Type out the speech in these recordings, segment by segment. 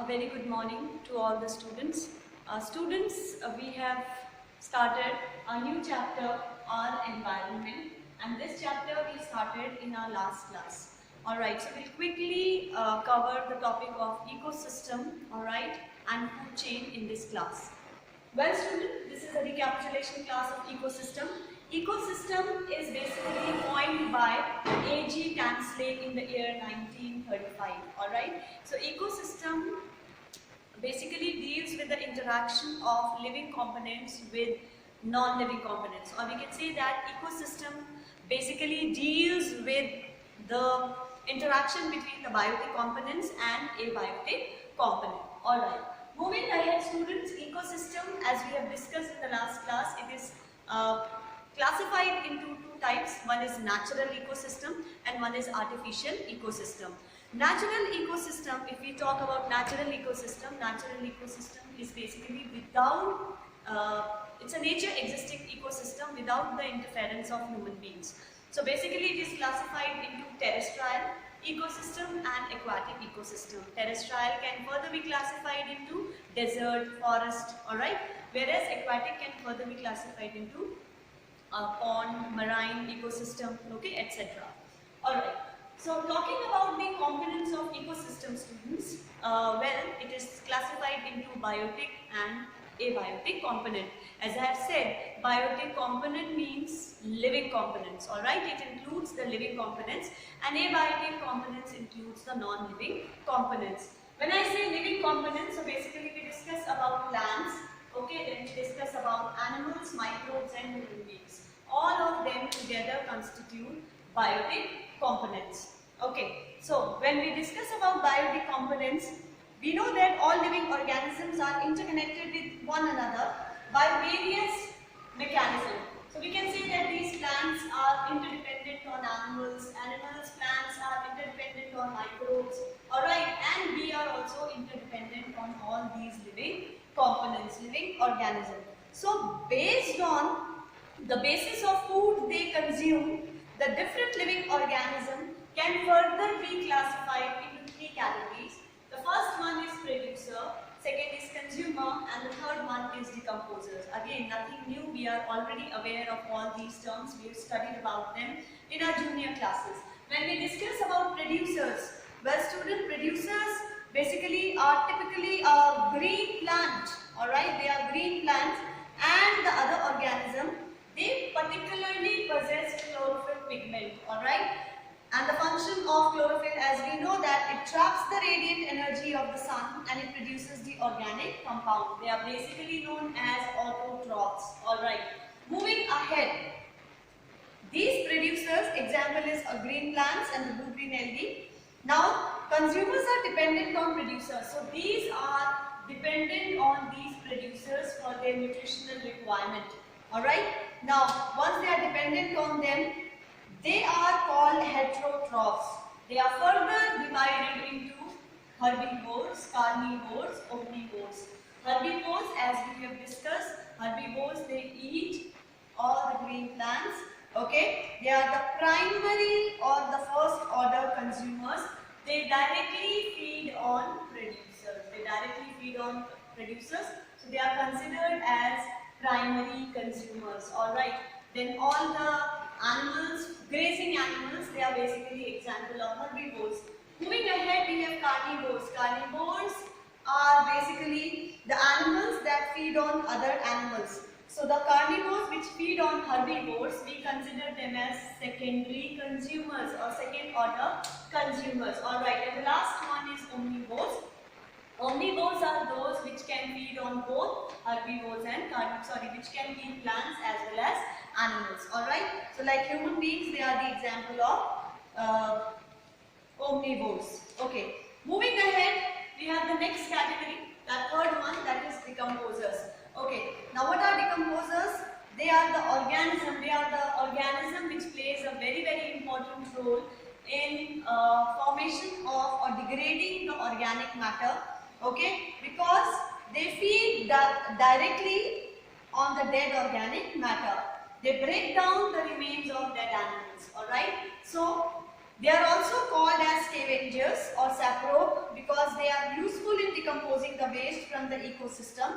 A very good morning to all the students. We have started a new chapter on environment, and this chapter we started in our last class. Alright, so we'll quickly cover the topic of ecosystem, alright, and food chain in this class. Well student, this is a recapitulation class of ecosystem. Ecosystem is basically coined by A.G. Tansley in the year 1935. Alright, so ecosystem basically deals with the interaction of living components with non-living components, or we can say that ecosystem basically deals with the interaction between the biotic components and abiotic component. Alright, moving ahead students, ecosystem, as we have discussed in the last class, it is classified into two types. One is natural ecosystem and one is artificial ecosystem. Natural ecosystem, if we talk about natural ecosystem is basically without, it's a nature existing ecosystem without the interference of human beings. So basically it is classified into terrestrial ecosystem and aquatic ecosystem. Terrestrial can further be classified into desert, forest, alright, whereas aquatic can further be classified into pond, marine ecosystem, okay, etc. Alright. So talking about the components of ecosystem students, well, it is classified into biotic and abiotic component. As I have said, biotic component means living components, alright, it includes the living components, and abiotic components includes the non-living components. When I say living components, so basically we discuss about plants, okay, then we discuss about animals, microbes and human beings. All of them together constitute biotic components. Okay, so when we discuss about biotic components, we know that all living organisms are interconnected with one another by various mechanisms. So we can say that these plants are interdependent on animals, plants are interdependent on microbes, alright, and we are also interdependent on all these living components, living organisms. So based on the basis of food they consume, the different living organisms can further be classified into three categories. The first one is producer, second is consumer, and the third one is decomposers. Again, nothing new, we are already aware of all these terms, we have studied about them in our junior classes. When we discuss about producers, well student, producers basically are typically a green plant, alright, they are green plants, and the other organism, they particularly possess chlorophyll pigment, alright. And the function of chlorophyll, as we know that it traps the radiant energy of the sun and it produces the organic compound. They are basically known as autotrophs, alright. Moving ahead, these producers, example is green plants and the blue-green algae. Now, consumers are dependent on producers. So, these are dependent on these producers for their nutritional requirement. Alright. Now, once they are dependent on them, they are called heterotrophs. They are further divided into herbivores, carnivores, omnivores. Herbivores, as we have discussed, herbivores, they eat all the green plants. Okay, they are the primary or the first order consumers. They directly feed on producers. So they are considered as primary consumers. Alright. Then all the animals, grazing animals, they are basically example of herbivores. Moving ahead, we have carnivores. Carnivores are basically the animals that feed on other animals. So the carnivores which feed on herbivores, we consider them as secondary consumers or second order consumers. Alright, and the last one is omnivores. Omnivores are those which can feed on both herbivores and which can eat plants as well as animals. Alright, so like human beings, they are the example of omnivores. Okay, moving ahead, we have the next category, the third one, that is decomposers. Okay, now what are decomposers? They are the organism which plays a very, very important role in formation of or degrading the organic matter. Okay, because they feed directly on the dead organic matter. They break down the remains of dead animals. Alright, so they are also called as scavengers or saprobe because they are useful in decomposing waste from the ecosystem,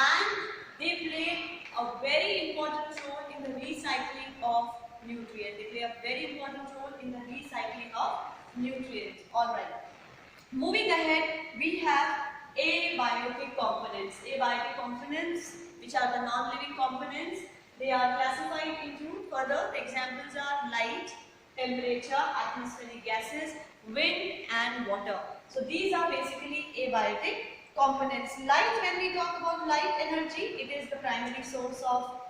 and they play a very important role in the recycling of nutrients. They play a very important role in the recycling of nutrients. Alright. Moving ahead, we have abiotic components. Abiotic components, which are the non-living components, they are classified into further. Examples are light, temperature, atmospheric gases, wind and water. So these are basically abiotic components. Light, when we talk about light energy, it is the primary source of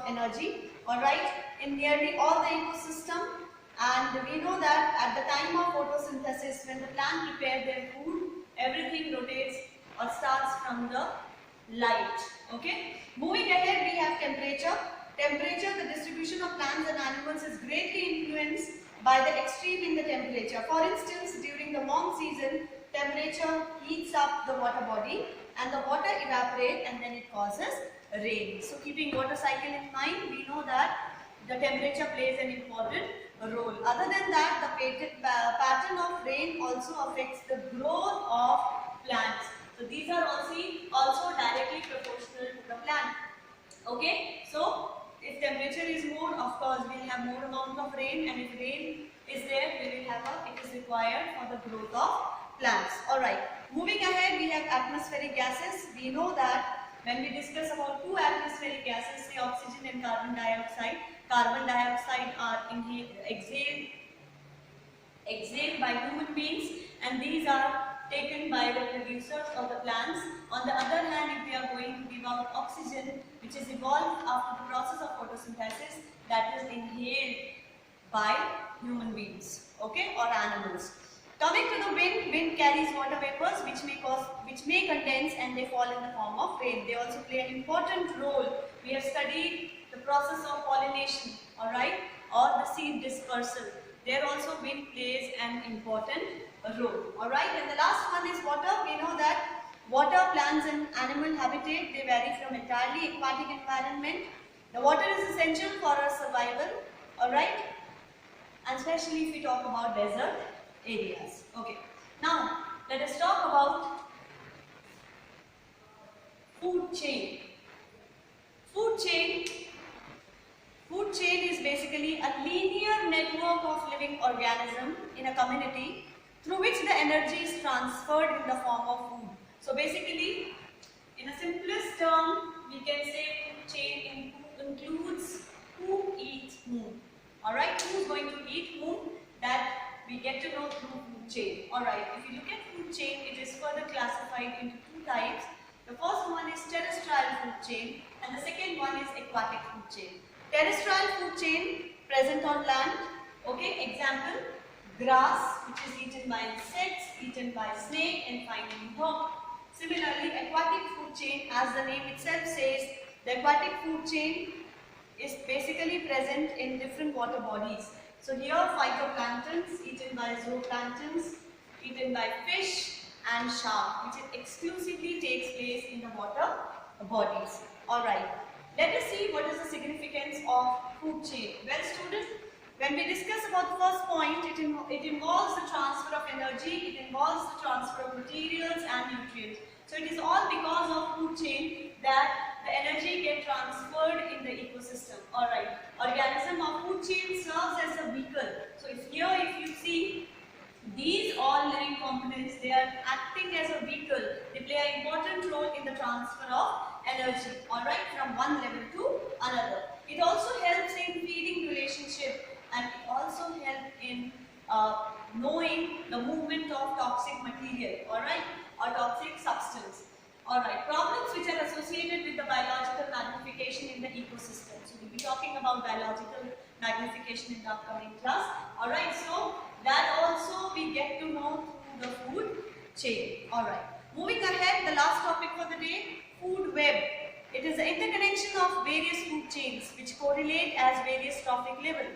energy, alright, in nearly all the ecosystem. And we know that at the time of photosynthesis, when the plant prepare their food, everything rotates or starts from the light. Okay. Moving ahead, we have temperature. Temperature, the distribution of plants and animals is greatly influenced by the extreme in the temperature. For instance, during the warm season, temperature heats up the water body and the water evaporates and then it causes rain. So keeping water cycle in mind, we know that the temperature plays an important role. Other than that, the pattern of rain also affects the growth of plants. So these are also directly proportional to the plant. Okay, so if temperature is more, of course we will have more amount of rain, and if rain is there, it is required for the growth of plants. Alright, moving ahead, we have atmospheric gases. We know that when we discuss about two atmospheric gases, say oxygen and carbon dioxide are exhaled by human beings, and these are taken by the producers of the plants. On the other hand, if we are going to give out oxygen, which is evolved after the process of photosynthesis, that is inhaled by human beings, okay, or animals. Coming to the wind carries water vapors which may condense and they fall in the form of rain. They also play an important role. We have studied the process of pollination, alright, or the seed dispersal. There also wind plays an important role, alright. And the last one is water. We know that water, plants and animal habitat, they vary from entirely aquatic environment. The water is essential for our survival, alright, and especially if we talk about desert areas. Okay, now let us talk about food chain. Food chain is basically a linear network of living organisms in a community through which the energy is transferred in the form of food. So basically, in a simplest term, we can say food chain includes who eats whom. Alright, who is going to eat whom, that we get to know through food chain. Alright, if you look at food chain, it is further classified into two types. The first one is terrestrial food chain and the second one is aquatic food chain. Terrestrial food chain present on land. Okay, example, grass, which is eaten by insects, eaten by snake and finally worm. Similarly, aquatic food chain, as the name itself says, the aquatic food chain is basically present in different water bodies. So here phytoplanktons eaten by zooplanktons, eaten by fish and shark, which exclusively takes place in the water bodies. Alright, let us see what is the significance of food chain. Well students, when we discuss about the first point, it involves the transfer of energy, it involves the transfer of materials and nutrients. So it is all because of food chain that the energy gets transferred in the ecosystem. Alright, organism of food chain serves as a vehicle. So if you see, these all living components, they are acting as a vehicle. They play an important role in the transfer of energy, alright, from one level to another. It also helps in feeding relationship and it also helps in knowing the movement of toxic material, alright, or toxic substance. Alright, problems which are associated with the biological magnification in the ecosystem. So we'll be talking about biological magnification in the upcoming class. Alright, so that also we get to know through the food chain. Alright, moving ahead, the last topic for the day, food web. It is the interconnection of various food chains which correlate as various trophic level.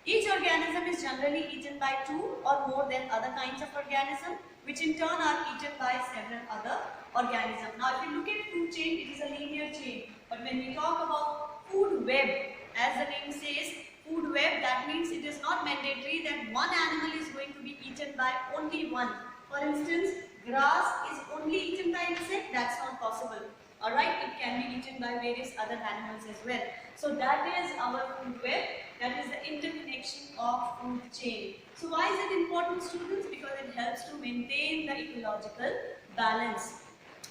Each organism is generally eaten by two or more than other kinds of organisms, which in turn are eaten by several other organisms. Now if you look at food chain, it is a linear chain. But when we talk about food web, as the name says, food web, that means it is not mandatory that one animal is going to be eaten by only one. For instance, Grass is only eaten by insect, that's not possible. Alright, it can be eaten by various other animals as well. So that is our food web, that is the interconnection of food chain. So why is it important, students? Because it helps to maintain the ecological balance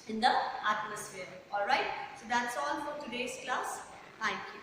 in the atmosphere. Alright, so that's all for today's class. Thank you.